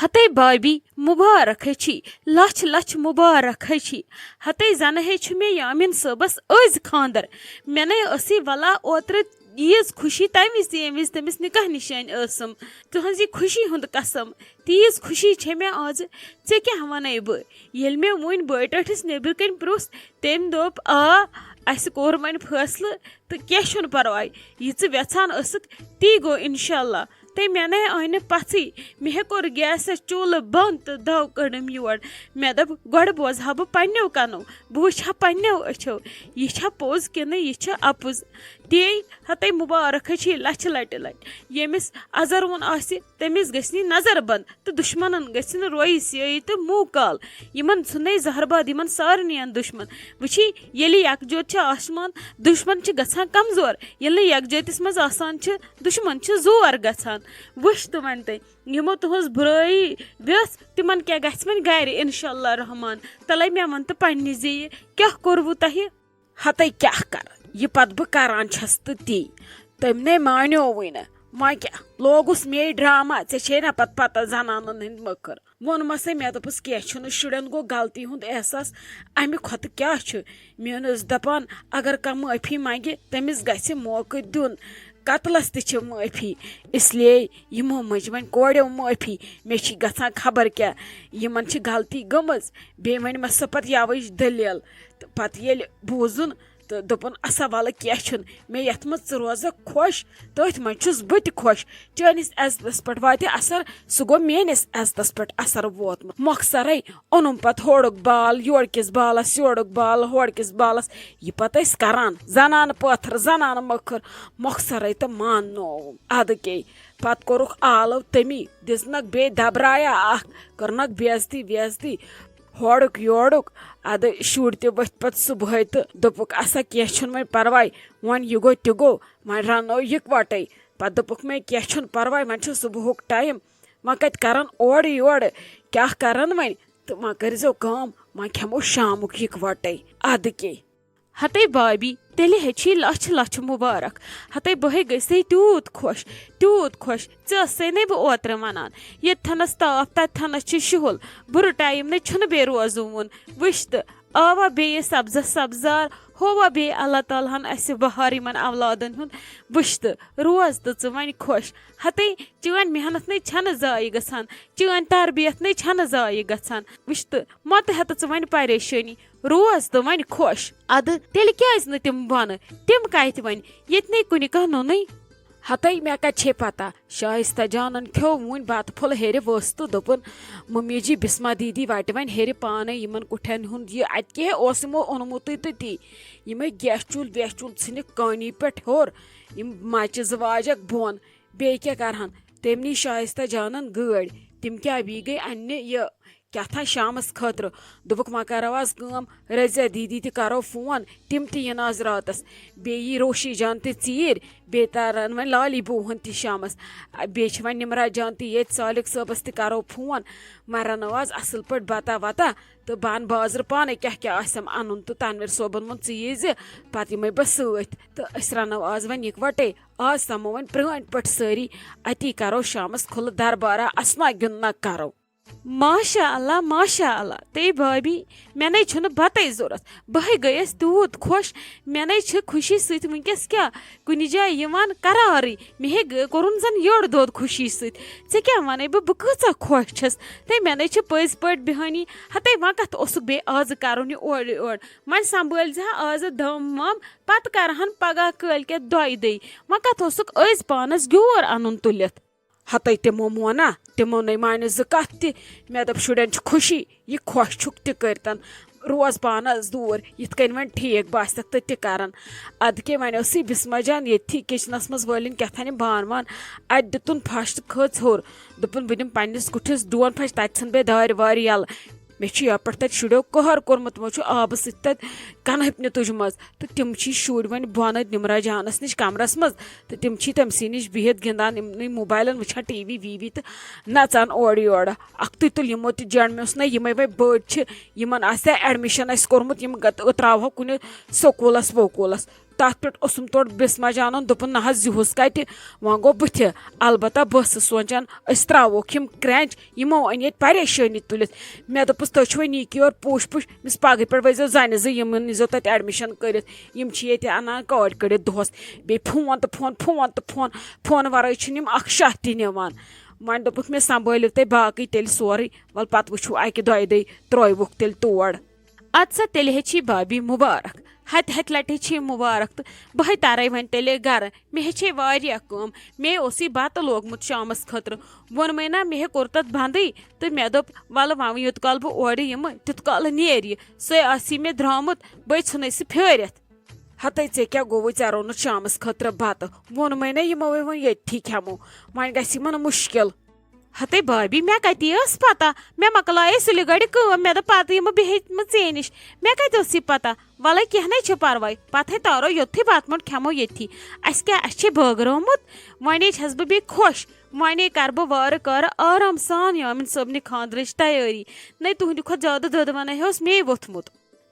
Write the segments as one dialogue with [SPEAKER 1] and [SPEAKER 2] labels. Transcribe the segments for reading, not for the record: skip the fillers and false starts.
[SPEAKER 1] हते बाबी मुबारक छी लछ लछ मुबारक छी हते जन हे मे यामिन सबस अज खानदर मे ने असी वला ओत्र यीज खुशी तम विज ये विज तमिस निकाह निशान असम तुहज खुशी हुंद कसम तीज खुशी छे मे आज ऐ क्या वन बह ये मे वन बटस नबर कन प्रोस तम दोप अस कोर वन फैसल तो क्या परवाय यह वेछान ती गो इंशाल्लाह ते मे ने आन पथी मे कोर गैस चूल्ह बंद तो दव कड़म योर मे दप गोड़ बोजहा बह पन्नो कनो बह वुछा पन्नो अछो यह पोज कि यह अपुज ते हते मुबारक लछ लट लट यमिस अजर वोन तमिस गि नजर बंद तो दुश्मन गि रोई सियाई तो मुँह काल यमन सुन जहरबाद यमन सारन दुश्मन वुची ये यकजोत आसमान दुश्मन गसान कमजोर ये यकजोतिस मज आसान दुश्मन जोर गसान वुछ तुमन ते यमो तुहस बुराई व्यस तिमन क्या गछ वन गर इंशाल्लाह रहमान तले मे वन तो पन्ने जे क्या कोरवु तह हते क्या कर यह पत बह करान छस तो ती तम ने मानो वन मा क्या लोगुस मे ड्रामा ऐ ना पता जनान हंद मकर वोनमस मे दपस क्या शुरन गो गलती हुंद एहसास अमि खुद क्या मे दपान अगर कह माफी मांगे तमिस गि मौका दिन कतलस त माफी इसलिए यमो मज वन कोड़ो माफी मे गसान खबर क्या यमन गलती गमज बे वन मे सह पत यवज दलील तो पत ये बोजुन तो दोपन असा वाल क्या मे यथ मज रोज खुश तथ मज बह खुश चानिस इज्जतस पे वात असर सह गो मेनिस इज्जतस पे असर वोतमुत मखसर ओनुम पत होड़ुक बाल योड़किस बालस योड़ुक बाल होड़किस बालस यह पत करान जनान पत्थर जनान मखर मखसर तो मान नोवुम अद के पत कोरुख आलव तमी दिसनक बे दबराया करनक बेजती वेजती होड़ुक योड़ुक अद शुर त वथ पत सुबह तो दोपुक असा क्या वन परवाय वन यह गो तह गो वन रनो इकवटे पत दोपुक मे क्या परवाय वन सुबह टाइम वन कत करन ओड़ योड़ क्या करन वन तो वन करजो काम वन खेमो शामुक इकवटे अद के हते बाबी तेल हे लछ लछ मुबारक हते बह गई तूत खुश ऐसे ने बह ओत्र वनान ये थनस ताफ तथ थनस शुहुल बुर टाइम ने बे रोजुन वुछ तो आवा बे सब्जस सब्जार होवा बे अल्लाह तालहन अस बहार यमन औलादन हुंद वुछ तो रोज तो वन खुश हते चान मेहनत ने जाय गसान चान तरबियत ने जाय गसान वुछ तो मत हत वन परेशानी रोज तो वन खुश अद तेल क्या तम बन तम कत वन ये कुन कहन हते मे कत पता शाइस्ता जानन खो वन बत फुल हेर वस तो दोपन मम्मी जी बिस्मा दीदी वट वन हेर पाने यमन कुठन हुंद यह अत के ओसमो ओनमुत तो ती यम गैस चूल वेस चूल इन कानी पे होर यम मच वाजक बोन बे क्या करहन तमनी शाइस्ता जानन गाड़ तम क्या बी गई अन्य यह क्या था शामस खतर दोपुक मा करो आज कम रजिया दीदी त करो फोन तम इन आज रातस बे रोशी जान तीर बे तारन वन लाली बोहन त शामस बे वन निमरा जान ये सालिक सबस त करो फोन मा रनो आज असल पे बता वता तो बन बाजार पाने क्या क्या आसम अन तो तनवीर सोबन वो चीज पत यम बह सत तो रनो आज वन इकवटे आज समो वन प्रान पे सारी अती करो शामस खुल दरबारा असना गिंदना करो माशा अल्लाह ते भाभी मे ने बते जरूरत बह गयस तूत खुश मे ने खुशी सत वनकस क्या कुन जाय करारे मे कोरुन जन योड़ दोद खुशी सत क्या वन बह कचा खुश छस ते मे ने पज पे बिहानी हते वन कत बे आज करुन ओड़ ओड़ वन संभाल आज दम वम पत करहन पगह कल के दय दे वन कत अज पानस ग्योर अन तुलित हते तमो मोना तमो न मान ज कत मे दप शुरन खुशी यह खुश छुक तन रोज पानस दूर यिथ कन वन ठीक बासक तो तन अद के वन बिस्मा जान ये किचनस मज वालिन क्या बान वान अत दितुन फश तो खच होर दोपन बह दिम पन्निस कुठिस डोन फश तत बे दार वार यल मे यप तत शुरो कहर कोर्मुत तमो आब सत कनहपन तुजमज तो तम शुर वन बन निमरा जानस नश कमरस मज तो तम तमसी नश बिहित गिंदान मोबाइलन वुचान टीवी वीवी तो नचान ओड़ योड़ अख्त तुल यमो तो जड़मस ना यम वे बड़ यमन एडमिशन कोर्मुत यम त्रावह कुन स्कूलस वकूलस तथ पे तोड़ बिस्मा जानन दोपन ना जिहुस कत वह गो बुथ अलबत्ता बस सोचान त्रोक यम क्रंच यमो अन ये परेशानी तुलित मे दोपस तुम वन यी और पुश पुश मिस पगह पे वजो जन जन नीजो तत एडमिशन कर अनान कड़ कड़ित दोहस बे फोन तो फोन फोन तो फोन फोन वर शह वन वन दोपुक मे संभालिव तुम बाकी तेल सोरे वल पत वो अकि दो दे त्रोवुक तेल तोड़ अद सा तेल हे भाभी मुबारक हत हत लटे मुबारक तो बह तरे वन तेले गर मे हे वारिया कम मे ओसी बत लोगमुत शामस खतर वोन मे ना मे कोर तथ बंदे तो मे दोप वल वन यूत काल बह ओर यम तित काल नेर सो आसी मे द्रामुत बे सन फेरित हते ऐ क्या गो ऐ रोन शामस खतर बत वोन मे ना यमो वो ये खेमो वन ग मुश्किल हते भाभी मे कती पता मे मकलाये सुलि गड़ मे दप पत यम बिहम ऐ नश मे कत पता वल कह परवाय पे तारो योत्थु बत मुट खेमो ये अस बगरोमुत वन छस बह खुश वन कर बह वार कार आराम सान यामिन सबन खानदर तैयारी न तुहद खुद ज्यादा दद वन मे वोथमुत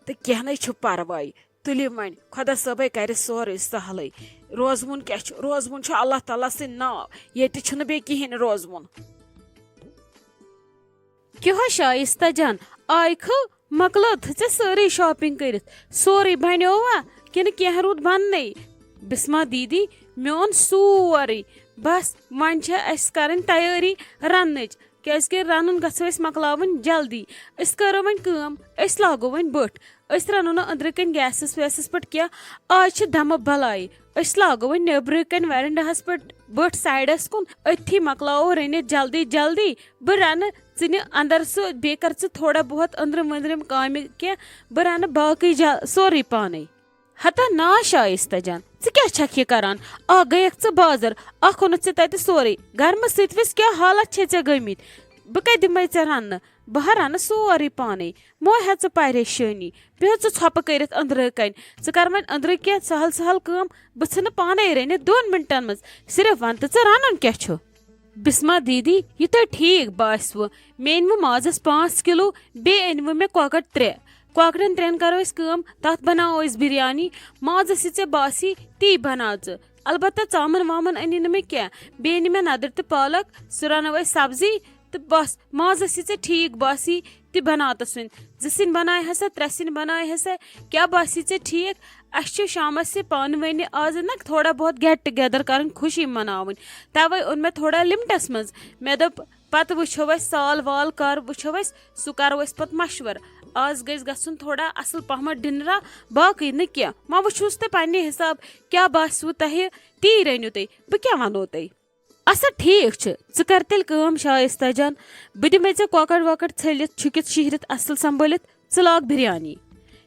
[SPEAKER 1] तो कह परवाय तुलिव वन खुदा सब कर सोरे सहल रोजमुन क्या रोजमुन अल्लाह ताला सिंद नाव ये बे कहें रोजमुन क्या शाइस्ता जान आयख मकलो थे सारी शॉपिंग कर सोरे बनो कि कह रूद बन बिस्मा दीदी मोन सोरे बस वन कर तैयारी रन क्या रन गो मकलावन जल्दी करो वन लागो वन बट रनो ना अंदर कन गैसस वैसस पे क्या आज दम बलाई लागो वन नबर कन वेरंडाहस पे बट साइडस कुन अथी मकलाओ रन जल्दी जल्दी बह रन अंदर सो बे कर थोड़ा बहुत अंदरम वंदरम काम क्या बह रन बाकी सोरे पाने हता ना शाइस्ता जान क्या ये करान गयक बाजार ओन तत सोरे गर्म सत्विस क्या हालत छे गमित बह कत दिमे रन बह रन सोरे पाने मो हे परेशानी बेह छप कर अंदर कन कर वन अंदर क्या सहल सहल काम बह पाने रन 2 मिनटन मज सिर्फ वन तो रन क्या बिस्मा दीदी यह तुम ठीक बासव मे अनव माजस 5 किलो बे अनव मे कॉकर 3 कॉकरन 3 करो तथ बनाओ बिरयानी माजस ये बासी ती बना अलबत्ता चामन वामन अनी मे क्या बे अन मे नदर तो पालक सह रनो सब्जी तो बस माजस ये ठीक बासी ती बना सुन 2 सिन बनाए हसा 3 सिन बनाए हसा क्या बासी चे ठीक अस शाम से पान वन आज ना थोड़ा बहुत गेट टुगेदर कर खुशी मनावन तवे ओन मे थोड़ा लिमिटस मज मे दोप पत वो साल वाल कर वो सह करो पे मशवर आज गन थोड़ा असल पहम डिनरा बाकी न क्या मा वुस तो पे हिसाब क्या बासव तह ती रनो तुम बह क्या वनो तुम अच्छा ठीक च कर तेल शाइस्ता जान बह दिमे कॉकर वॉकर छलित छुकित शिहरित असल संभालित लाग बिरयानी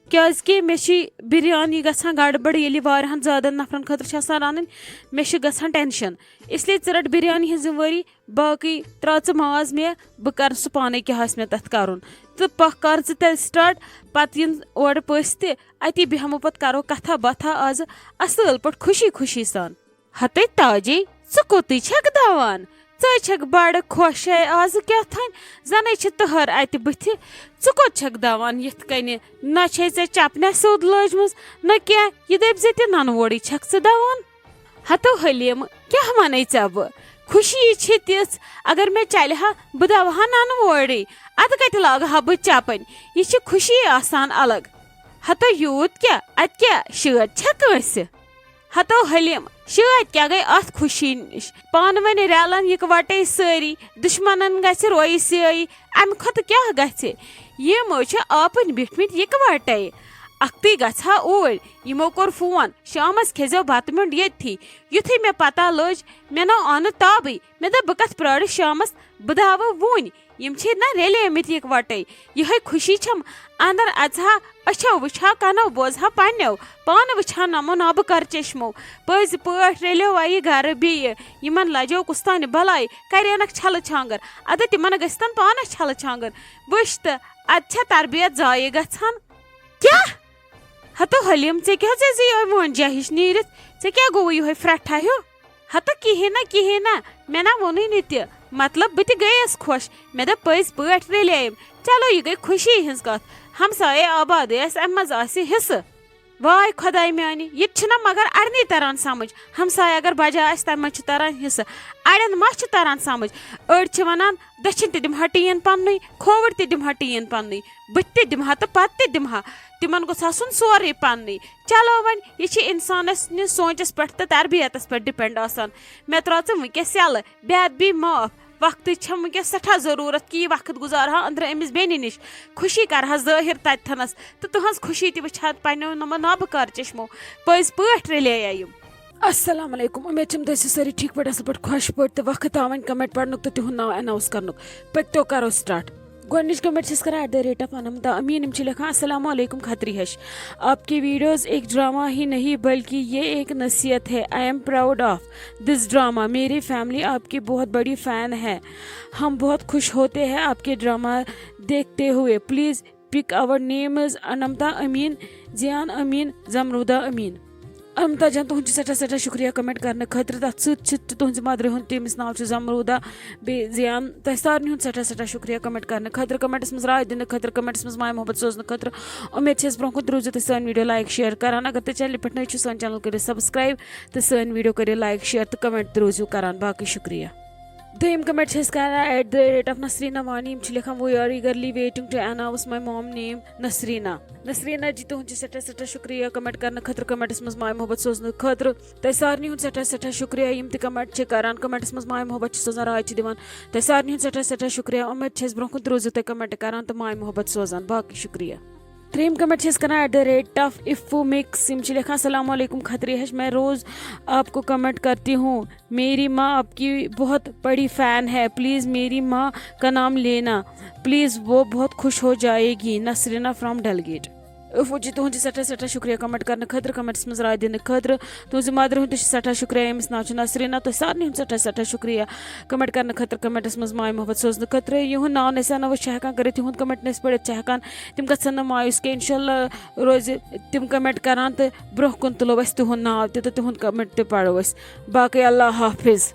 [SPEAKER 1] क्या मे बिरयानी गसान गड़बड़ ये वारियान ज्यादा नफरन खतर रन मे टेंशन इसलिए रट बिरयानी हज जिम्मेवारी बाकी त्रा माज मे बह कर सह पाने क्या मे तथ कर तो पह कर तेल स्टार्ट पे और पस अति बेहमो पे करो कथा बथा आज असल पे खुशी खुशी सान हते ताजे कोत दवान छक बड़ खुश आज क्या जन तहर अत बुथ कोत दवान यथ कन न चपने सोद लजम न क्या यह दपे ते ननवोड़ी छक दवान हतो हलीम क्या वन बह खुशी तिस अगर मे चल हा बह दवा ननवोड़ी अत कत लाग हा बह चपन यह खुशी आसान अलग हतो यूत क्या अत क्या शर्ट छह हतो हलीम शायद क्या गई अत खुशी नश पान वन रलन इकवटे सारी दुश्मनन गि रोई सई अम खुद क्या गि यमो आपन बिठमित इकवटे अख्ती गहा ओर यमो कोर फोन शामस खेजो बत मुंड ये युथी मे पता लज मे नो आन ताबे मे दप बह कत प्राड़ शामस बह दाव वन यम ना रेलिमित इकवटे यह खुशी छम अंदर अजहा अच्छो वुछा कनो बोजहा पन्नो पान वुछा नमो नब कर चश्मो पज पट रेलो आई घर बे यमन लजो कुस्तान भलाई करनक छल छांगर अद तिमन गस्तन पान छल छांगर वुछ तो अच्छा तरबियत जाय गछान क्या हतो हलीम चे क्या जे मोन जहिश नीरित चे क्या गो यो फ्रठा हो हतो कहें ना मे ना वोन नी मतलब बह गयस खुश मे दप पज पट रेलियम चलो यह गई खुशी हज कत हमसाये आबाद अम मज हिस्स वाय खुदाई मानी ये मगर अड़ने तरह समझ हमसाय अगर बजा आस तम तरह हिस्सा अड़न मा तरह समझ अड़ वनान दछिन त दिमहा टीन पन्नुई खोवड़ त दिमहा टीन पन्नुई बत दिमहा तो पत दिमहा तिमन गोस आसुन सोरे पन्नुई चलो वन ये इंसानस सोचस पे तो तरबियतस पे डिपेंड आसान मे त्रा वनकस यल बेद भी माफ वक्त वनकस सठा जरूरत कि वक्त गुजार हा अंदर अमिस बेनि निश खुशी कर जाहिर तथनस तो तुहस खुशी तह वह पो नब कर चश्मो पज पे रले अस्सलाम वालेकुम उम्मीद तुम दो सारी ठीक पे असल पे खुश पे तो वक्त आवन कमेंट पढ़ तो तुहद नाव अनाउंस कर पक्तो करो स्टार्ट गोनिच कमेंट करा @ अनमदा अमीन लिखा अस्सलाम वालेकुम खत्री हश आपकी वीडियोस एक ड्रामा ही नहीं बल्कि ये एक नसीहत है। I am proud of this drama. मेरी फैमिली आपकी बहुत बड़ी फ़ैन है। हम बहुत खुश होते हैं आपके ड्रामा देखते हुए। प्लीज़ पिक आवर नेम्स अनमदा अमीन, जियान अमीन, जमरुदा अमीन। अमता जान तुहद सठा शुक्रिया कमेंट करने खतर तथ तुहज मदर हूँ तमिस नाव जमरूदा बे जियान तह सारे हूँ सठा शुक्रिया कमेंट करने खतर कमेंट्स मज राय दिन खतर कमेंट्स मज माय मोहब्बत सोजन खतर उम्मीद ब्रोह कुन रोजो तुम सन वीडियो लाइक शेयर करान अगर तुम चैनल पे नई सन चैनल करो सब्सक्राइब तो सन वीडियो करो लाइक शेयर तो कमेंट रोजो करान बाकी शुक्रिया। दोम कमेंट करा @ नसरीना वानी लिखा we are eagerly waiting to announce my mom name Nasreena. Nasreena ji तुहद सठा शुक्रिया कमेंट करने खतर कमेंट्स मज माय मोहब्बत सोजन खतर तह सारे हूँ सठा शुक्रिया यम त कमेंट करान कमेंट्स मज माय मोहब्बत सोजान राय दिवान तह सारे हूँ सठा शुक्रिया उम्मीद ब्रोह कुन रोजो तुम कमेंट करान तो माय मोहब्बत सोजान बाकी शुक्रिया। त्रेम कमेंट करा @ इफ़ू मिक्स लिखा अस्सलाम वालेकुम खत्री हश मैं रोज़ आपको कमेंट करती हूँ। मेरी माँ आपकी बहुत बड़ी फ़ैन है। प्लीज़ मेरी माँ का नाम लेना प्लीज़, वो बहुत खुश हो जाएगी। नसरीना फ्रॉम डेलगेट। इफ़ू जी तुहद सठा शुक्रिया कमेंट करने खतर कमेंट्स मज राय दिन खतर तुझ मदर हूँ सठा शुक्रिया यमिस नाव नसरीना तो सारे हूँ सठा शुक्रिया कमेंट करने खतर कमेंट्स मज माय मोहब्बत सोजन खतर यह नाव नसा न हेकान कर तुहद कमेंट नस पढ़ हेकान तम गन मायूस कह इंशाल्लाह रोज तम कमेंट करान तो ब्रोह कुन तुलो तुहद नाव तुहद कमेंट पढ़ो बाकी अल्लाह हाफिज़।